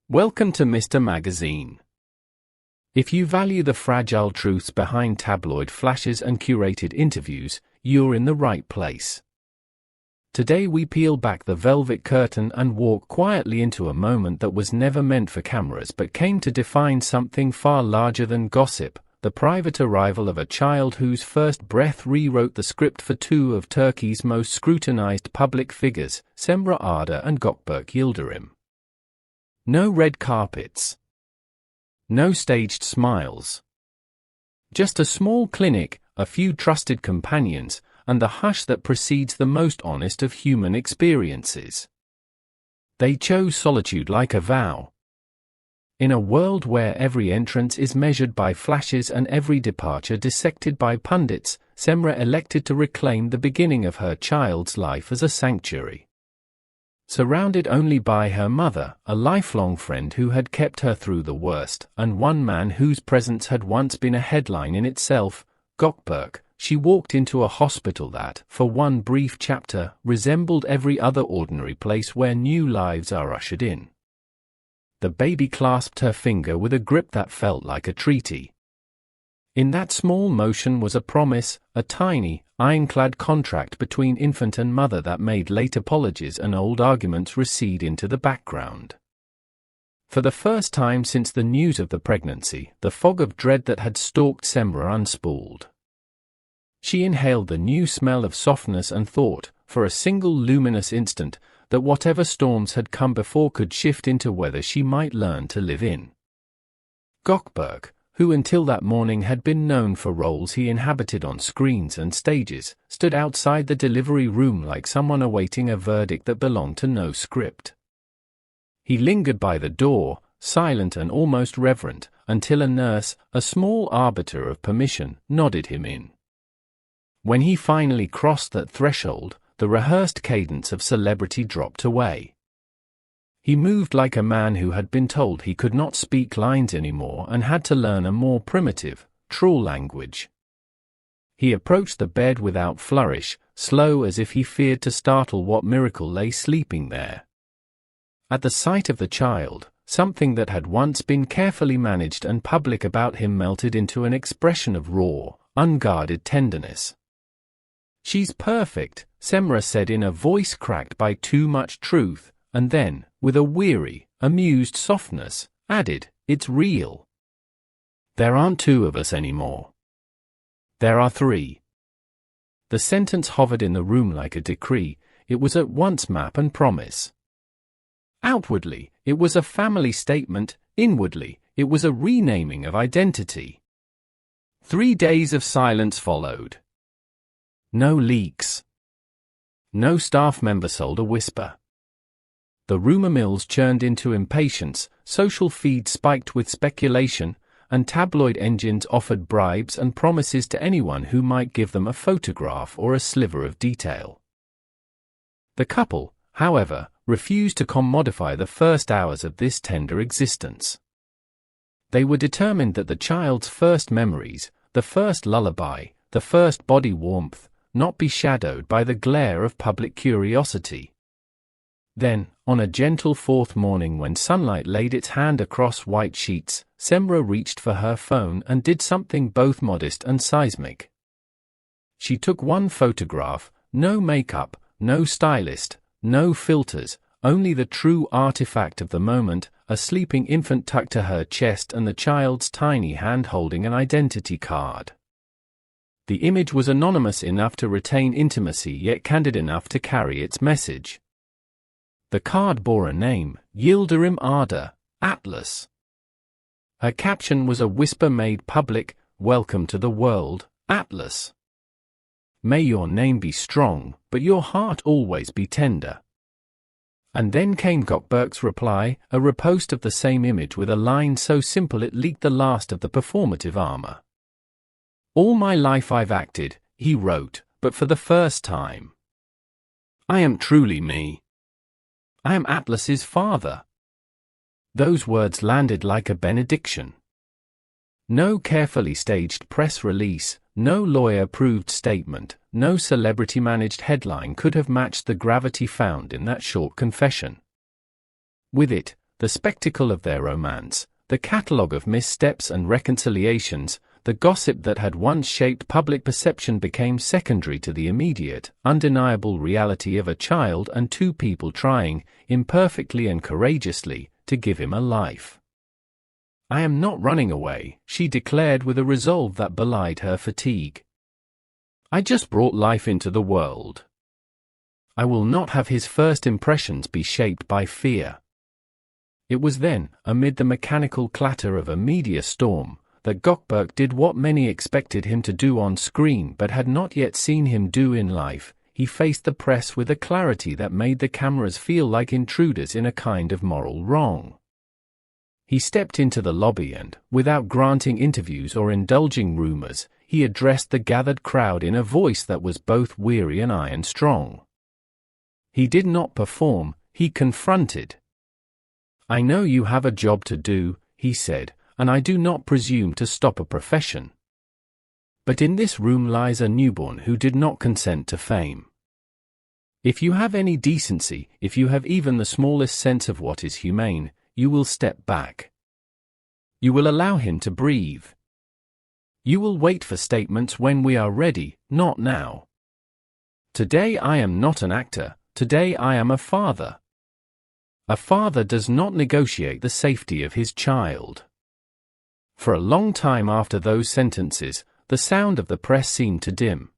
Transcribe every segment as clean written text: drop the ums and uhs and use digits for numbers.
Welcome to Mr. Magazine. If you value the fragile truths behind tabloid flashes and curated interviews, you're in the right place. Today we peel back the velvet curtain and walk quietly into a moment that was never meant for cameras but came to define something far larger than gossip, the private arrival of a child whose first breath rewrote the script for two of Turkey's most scrutinized public figures, Cemre Arda and Gökberk Yıldırım. No red carpets. No staged smiles. Just a small clinic, a few trusted companions, and the hush that precedes the most honest of human experiences. They chose solitude like a vow. In a world where every entrance is measured by flashes and every departure dissected by pundits, Cemre elected to reclaim the beginning of her child's life as a sanctuary. Surrounded only by her mother, a lifelong friend who had kept her through the worst, and one man whose presence had once been a headline in itself, Gökberk, she walked into a hospital that, for one brief chapter, resembled every other ordinary place where new lives are ushered in. The baby clasped her finger with a grip that felt like a treaty. In that small motion was a promise, a tiny, ironclad contract between infant and mother that made late apologies and old arguments recede into the background. For the first time since the news of the pregnancy, the fog of dread that had stalked Cemre unspooled. She inhaled the new smell of softness and thought, for a single luminous instant, that whatever storms had come before could shift into weather she might learn to live in. Gökberk, who until that morning had been known for roles he inhabited on screens and stages, stood outside the delivery room like someone awaiting a verdict that belonged to no script. He lingered by the door, silent and almost reverent, until a nurse, a small arbiter of permission, nodded him in. When he finally crossed that threshold, the rehearsed cadence of celebrity dropped away. He moved like a man who had been told he could not speak lines anymore and had to learn a more primitive, trull language. He approached the bed without flourish, slow as if he feared to startle what miracle lay sleeping there. At the sight of the child, something that had once been carefully managed and public about him melted into an expression of raw, unguarded tenderness. "She's perfect," Cemre said in a voice cracked by too much truth, and then, with a weary, amused softness, added, "It's real. There aren't two of us anymore. There are three." The sentence hovered in the room like a decree. It was at once map and promise. Outwardly, it was a family statement. Inwardly, it was a renaming of identity. 3 days of silence followed. No leaks. No staff member sold a whisper. The rumor mills churned into impatience, social feeds spiked with speculation, and tabloid engines offered bribes and promises to anyone who might give them a photograph or a sliver of detail. The couple, however, refused to commodify the first hours of this tender existence. They were determined that the child's first memories, the first lullaby, the first body warmth, not be shadowed by the glare of public curiosity. Then, on a gentle fourth morning when sunlight laid its hand across white sheets, Cemre reached for her phone and did something both modest and seismic. She took one photograph, no makeup, no stylist, no filters, only the true artifact of the moment, a sleeping infant tucked to her chest and the child's tiny hand holding an identity card. The image was anonymous enough to retain intimacy yet candid enough to carry its message. The card bore a name, Yıldırım Arda, Atlas. Her caption was a whisper made public, "Welcome to the world, Atlas. May your name be strong, but your heart always be tender." And then came Gökberk's reply, a repost of the same image with a line so simple it leaked the last of the performative armor. "All my life I've acted," he wrote, "but for the first time. I am truly me. I am Atlas's father." Those words landed like a benediction. No carefully staged press release, no lawyer-approved statement, no celebrity-managed headline could have matched the gravity found in that short confession. With it, the spectacle of their romance, the catalogue of missteps and reconciliations, the gossip that had once shaped public perception became secondary to the immediate, undeniable reality of a child and two people trying, imperfectly and courageously, to give him a life. "I am not running away," she declared with a resolve that belied her fatigue. "I just brought life into the world. I will not have his first impressions be shaped by fear." It was then, amid the mechanical clatter of a media storm, that Gökberk did what many expected him to do on screen but had not yet seen him do in life. He faced the press with a clarity that made the cameras feel like intruders in a kind of moral wrong. He stepped into the lobby and, without granting interviews or indulging rumors, he addressed the gathered crowd in a voice that was both weary and iron strong. He did not perform, he confronted. "I know you have a job to do," he said, "and I do not presume to stop a profession. But in this room lies a newborn who did not consent to fame. If you have any decency, if you have even the smallest sense of what is humane, you will step back. You will allow him to breathe. You will wait for statements when we are ready, not now. Today I am not an actor, today I am a father. A father does not negotiate the safety of his child." For a long time after those sentences, the sound of the press seemed to dim.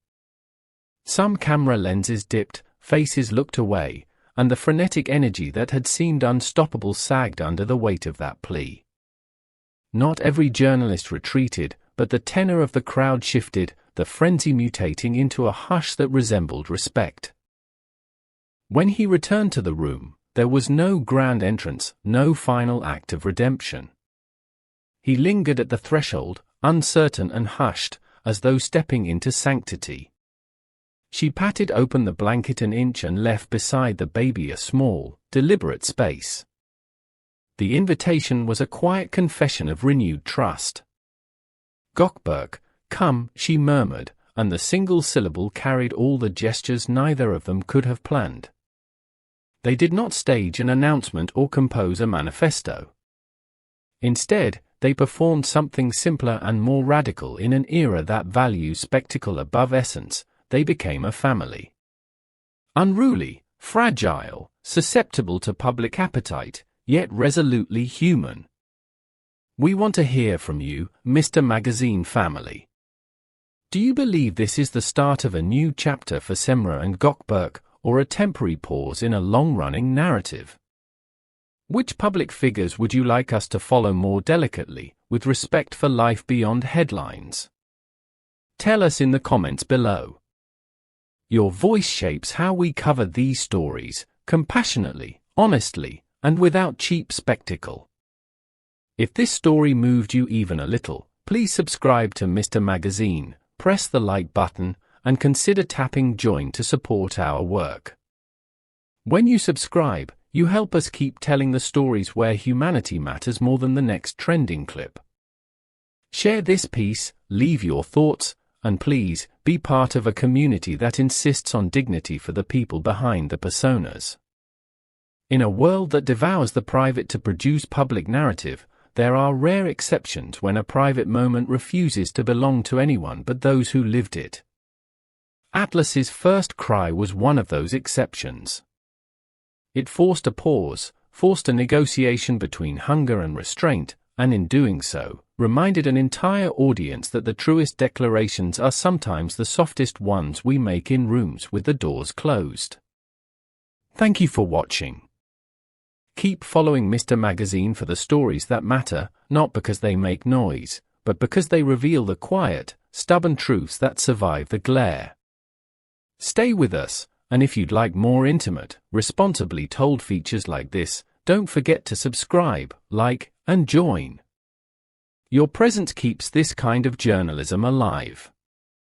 Some camera lenses dipped, faces looked away, and the frenetic energy that had seemed unstoppable sagged under the weight of that plea. Not every journalist retreated, but the tenor of the crowd shifted, the frenzy mutating into a hush that resembled respect. When he returned to the room, there was no grand entrance, no final act of redemption. He lingered at the threshold, uncertain and hushed, as though stepping into sanctity. She patted open the blanket an inch and left beside the baby a small, deliberate space. The invitation was a quiet confession of renewed trust. "Gökberk, come," she murmured, and the single syllable carried all the gestures neither of them could have planned. They did not stage an announcement or compose a manifesto. Instead, they performed something simpler and more radical in an era that values spectacle above essence. They became a family. Unruly, fragile, susceptible to public appetite, yet resolutely human. "We want to hear from you, Mr. Magazine family. Do you believe this is the start of a new chapter for Cemre and Gökberk, or a temporary pause in a long-running narrative? Which public figures would you like us to follow more delicately, with respect for life beyond headlines? Tell us in the comments below. Your voice shapes how we cover these stories, compassionately, honestly, and without cheap spectacle. If this story moved you even a little, please subscribe to Mr. Magazine, press the like button, and consider tapping join to support our work. When you subscribe, you help us keep telling the stories where humanity matters more than the next trending clip. Share this piece, leave your thoughts, and please, be part of a community that insists on dignity for the people behind the personas. In a world that devours the private to produce public narrative, there are rare exceptions when a private moment refuses to belong to anyone but those who lived it. Atlas's first cry was one of those exceptions. It forced a pause, forced a negotiation between hunger and restraint, and in doing so, reminded an entire audience that the truest declarations are sometimes the softest ones we make in rooms with the doors closed. Thank you for watching. Keep following Mr. Magazine for the stories that matter, not because they make noise, but because they reveal the quiet, stubborn truths that survive the glare. Stay with us, and if you'd like more intimate, responsibly told features like this, don't forget to subscribe, like, and join. Your presence keeps this kind of journalism alive.